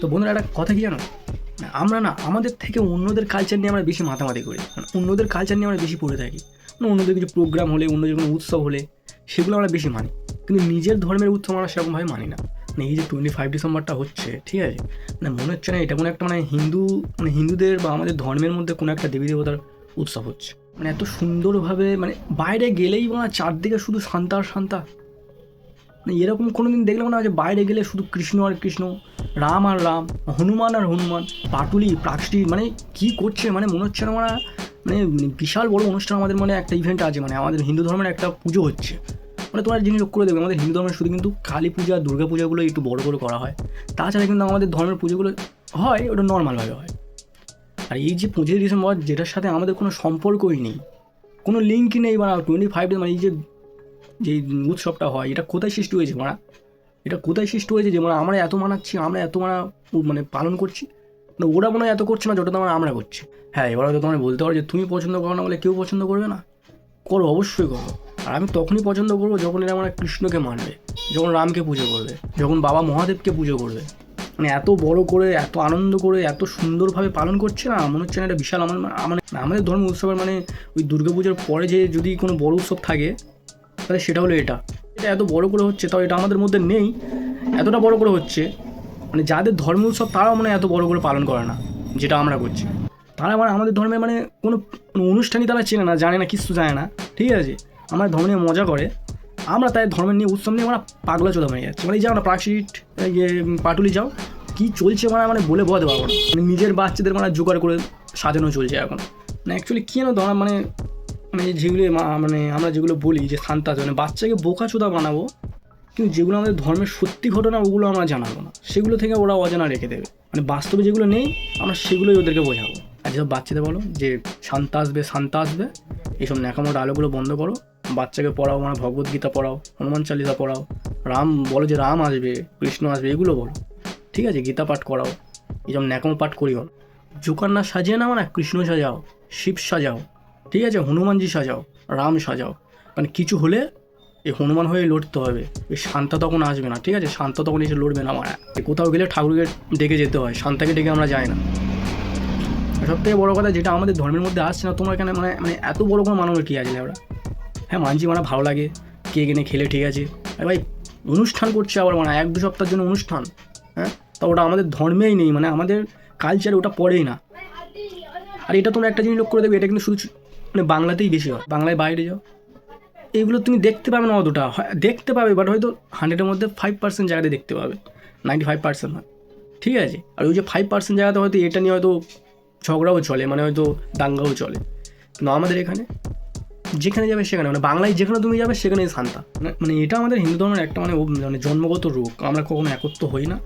তো বন্ধুরা একটা কথা কি জানো, আমরা না আমাদের থেকে অন্যদের কালচার নিয়ে আমরা বেশি মাতামাতি করি, অন্যদের কালচার নিয়ে আমরা বেশি পড়ে থাকি। অন্যদের কিছু প্রোগ্রাম হলে, অন্যদের কোনো উৎসব হলে সেগুলো আমরা বেশি মানি, কিন্তু নিজের ধর্মের উৎসব আমরা সেরকমভাবে মানি না। এই যে 25 ডিসেম্বরটা হচ্ছে, ঠিক আছে, মনে হচ্ছে না এটা কোনো একটা হিন্দুদের বা আমাদের ধর্মের মধ্যে কোনো একটা দেবী দেবতার উৎসব হচ্ছে। এত সুন্দরভাবে বাইরে গেলেই চারদিকে শুধু শান্তা আর শান্তা। এরকম কোনো দিন দেখলাম না যে বাইরে গেলে শুধু কৃষ্ণ আর কৃষ্ণ, রাম আর রাম, হনুমান আর হনুমান, পাটুলি প্রাকৃতিক কী করছে মনে হচ্ছে না বিশাল বড় অনুষ্ঠান আমাদের একটা ইভেন্ট আছে, আমাদের হিন্দু ধর্মের একটা পুজো হচ্ছে। তোমার জিনিস লক্ষ্য করে দেখবে আমাদের হিন্দু ধর্মের শুধু কিন্তু কালী পূজা, দুর্গা পূজাগুলো একটু বড় করে করা হয়, তাছাড়া কিন্তু আমাদের ধর্মের পুজোগুলো হয় ওটা নর্মালভাবে হয়। আর এই যে 25 ডিসেম্বর, যেটার সাথে আমাদের কোনো সম্পর্কই নেই, কোনো লিঙ্কই নেই, 25 এই যে উৎসবটা হয়, এটা কোথায় সৃষ্টি হয়েছে এটা কোথায় সৃষ্টি হয়েছে যে আমরা এত মানাচ্ছি, আমরা এত পালন করছি, ওরা মনে হয় এত করছে না যতটা আমরা করছি। হ্যাঁ, এবার হয়তো তোমার বলতে পারো যে তুমি পছন্দ করো না বলে কেউ পছন্দ করবে না, করো, অবশ্যই করো। আর আমি তখনই পছন্দ করবো যখন এরা কৃষ্ণকে মানবে, যখন রামকে পুজো করবে, যখন বাবা মহাদেবকে পুজো করবে। এত বড় করে, এত আনন্দ করে, এত সুন্দরভাবে পালন করছে না, মনে হচ্ছে না এটা বিশাল আমাদের ধর্ম উৎসবের ওই দুর্গা পুজোর পরে যে যদি কোনো বড় উৎসব থাকে তাহলে সেটা হলো এটা এত বড় করে হচ্ছে, তাও এটা আমাদের মধ্যে নেই, এতটা বড় করে হচ্ছে। যাদের ধর্ম উৎসব তারাও এত বড় করে পালন করে না যেটা আমরা করছি। তারা আমাদের ধর্মে কোনো অনুষ্ঠানই তারা চেনে না, জানে না, কিছু জানে না, ঠিক আছে, আমার ধর্ম নিয়ে মজা করে, আমরা তাই ধর্মের নিয়ে উৎসব নিয়ে আমরা পাগলা চোদা হয়ে যাচ্ছি। যাও না প্রাকৃতিক পাটুলি যাও, কী চলছে বলে বোঝাতে পারবো না। নিজের বাচ্চাদের জোগাড় করে সাজানো চলছে এখন। অ্যাকচুয়ালি কী যেন ধরা যেগুলো আমরা যেগুলো বলি যে শান্তা, বাচ্চাকে বোকাচোদা বানাবো, কিন্তু যেগুলো আমাদের ধর্মের সত্যি ঘটনা ওগুলো আমরা জানাবো না, সেগুলো থেকে ওরা অজানা রেখে দেবে। বাস্তবে যেগুলো নেই আমরা সেগুলোই ওদেরকে বোঝাবো। আর যেসব বাচ্চাদের বলো যে শান্তা আসবে, এইসব ন্যাকামো ডায়লগুলো বন্ধ করো, বাচ্চাকে পড়াও, ভগবদ্গীতা পড়াও, হনুমান চালিসা পড়াও, রাম বলো যে রাম আসবে, কৃষ্ণ আসবে, এগুলো বলো, ঠিক আছে, গীতা পাঠ করাও, এইসব ন্যাকামো পাঠ করিও না। জোকার না সাজিয়ে নাও না, কৃষ্ণ সাজাও, শিব সাজাও, ঠিক আছে, হনুমানজি সাজাও, রাম সাজাও, কিছু হলে এই হনুমান হয়ে লড়তে হবে, এই শান্তা তখন আসবে না, ঠিক আছে, শান্তা তখন এসে লড়বে না। কোথাও গেলে ঠাকুরকে ডেকে যেতে হয়, শান্তাকে ডেকে আমরা যাই না। সব থেকে বড়ো কথা যেটা আমাদের ধর্মের মধ্যে আসছে না, তোমার এখানে এত বড় কোনো মানবের কী আছে ওরা? হ্যাঁ, মানছি ভালো লাগে, কে এনে খেলে, ঠিক আছে, আর ভাই অনুষ্ঠান করছে আবার 1-2 সপ্তাহের জন্য অনুষ্ঠান, হ্যাঁ, তা ওটা আমাদের ধর্মেই নেই, আমাদের কালচারে ওটা পড়েই না। আর এটা তোমরা একটা জিনিস লক্ষ্য করে দেখবে, এটা কিন্তু শুধু বাংলাতেই বেশি হয়, বাংলায় বাইরে যাও এইগুলো তুমি দেখতে পাবে না, অতটা দেখতে পাবে, বাট হয়তো 100-এর মধ্যে 5% জায়গাতে দেখতে পাবে, 95% হয়, ঠিক আছে। আর ওই যে 5% জায়গাতে হয়তো এটা নিয়ে হয়তো ঝগড়াও চলে, হয়তো দাঙ্গাও চলে, কিন্তু আমাদের এখানে যেখানে যাবে সেখানে বাংলায় যেখানে তুমি যাবে সেখানেই শান্তা। এটা আমাদের হিন্দু ধর্মের একটা জন্মগত রোগ, আমরা কখনো একত্র হই না।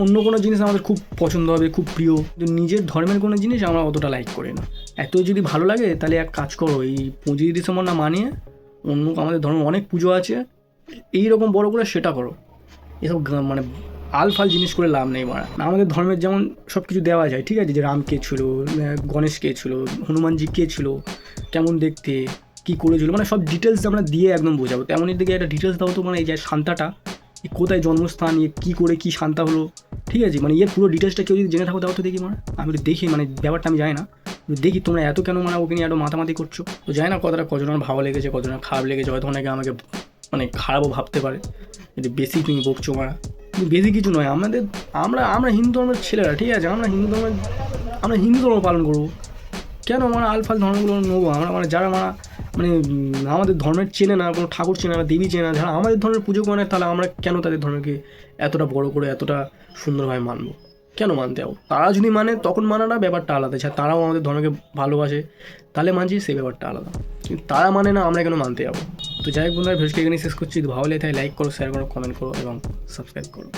অন্য কোনো জিনিস আমাদের খুব পছন্দ হবে, খুব প্রিয়, কিন্তু নিজের ধর্মের কোনো জিনিস আমরা অতটা লাইক করি না। এতই যদি ভালো লাগে তাহলে এক কাজ করো, এই 25 ডিসেম্বর না মানিয়ে অন্য আমাদের ধর্মের অনেক পুজো আছে, এইরকম বড় করে সেটা করো। এসব আলফাল জিনিস করে লাভ নেই। আমাদের ধর্মের যেমন সব কিছু দেওয়া যায়, ঠিক আছে, যে রাম কে ছিল, গণেশ কে ছিল, হনুমানজি কে ছিল, কেমন দেখতে, কী করেছিল, সব ডিটেলস আমরা দিয়ে একদম বোঝাবো। তেমনই দিকে একটা ডিটেলস দাও তো, এই যে শান্তাটা কোথায় জন্মস্থান, কী করে কী শান্তা হলো, ঠিক আছে, এর পুরো ডিটেলসটা কেউ যদি জেনে থাকো দাও তো দেখি। আমি তো দেখি ব্যাপারটা আমি জানি না, দেখি তোমরা এত কেন ওকে নিয়ে এত মাতামাতি করছো। তো জানি না কথাটা কতজনের ভালো লেগেছে, কতজনের খারাপ লেগেছে, হয়তো অনেকে আমাকে খারাপও ভাবতে পারে যে বেশি তুমি বকছো। বেশি কিছু নয়, আমরা হিন্দু ধর্মের ছেলেরা, ঠিক আছে, আমরা হিন্দু ধর্ম পালন করবো, কেন আলফাল ধর্মগুলো নেবো আমরা? যারা আমাদের ধর্মের চেনে না, কোনো ঠাকুর চেনে না, দেবী চেনে না, যারা আমাদের ধর্মের পুজো করে না, তাহলে আমরা কেন তাদের ধর্মকে এতটা বড় করে এতটা সুন্দরভাবে মানবো? কেন মানতে যাবো? তারা যদি মানে তখন মানাটা ব্যাপারটা আলাদা, তারাও আমাদের ধর্মকে ভালোবাসে তাহলে মানছি, সেই ব্যাপারটা আলাদা, কিন্তু তারা মানে না, আমরা কেন মানতে যাবো? তো যাই হোক বন্ধুরা, ভিডিওটি এখানে শেষ করছি। ভালো লাগে তাই লাইক করো, শেয়ার করো, কমেন্ট করো এবং সাবস্ক্রাইব করো।